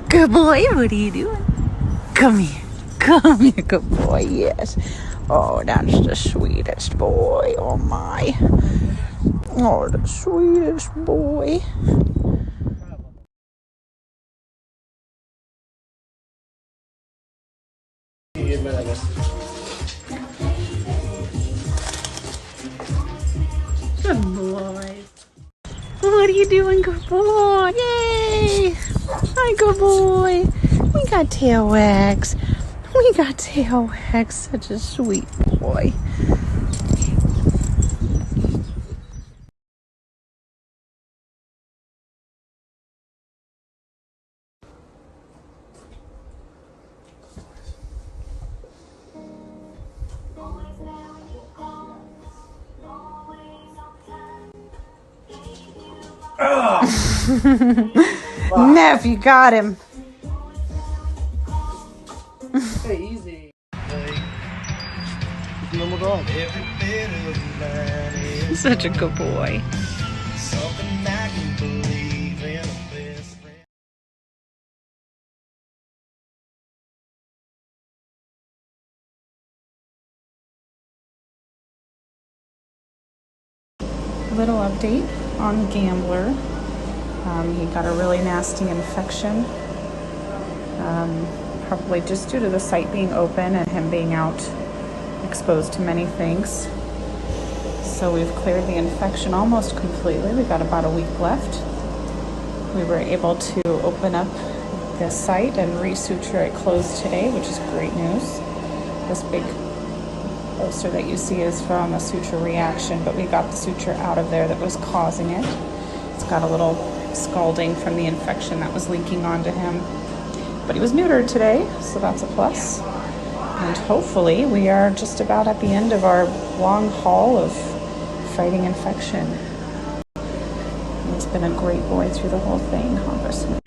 Good boy, what are you doing? Come here. Come here, good boy, yes. Oh, that's the sweetest boy. Oh, my. Oh, the sweetest boy. Good boy. What are you doing, good boy? Yay! Hi, good boy. We got tail wags. We got tail wags. Such a sweet boy. Neff, you got him. Hey, easy. Normal dog. Such a good boy. Little update on Gambler. He got a really nasty infection, probably just due to the site being open and him being out exposed to many things. So we've cleared the infection almost completely. We've got about a week left. We were able to open up the site and re-suture it closed today, which is great news. This big ulcer that you see is from a suture reaction, but we got the suture out of there that was causing it. It's got a little scalding from the infection that was leaking onto him. But he was neutered today, so that's a plus. And hopefully we are just about at the end of our long haul of fighting infection. He's been a great boy through the whole thing, obviously.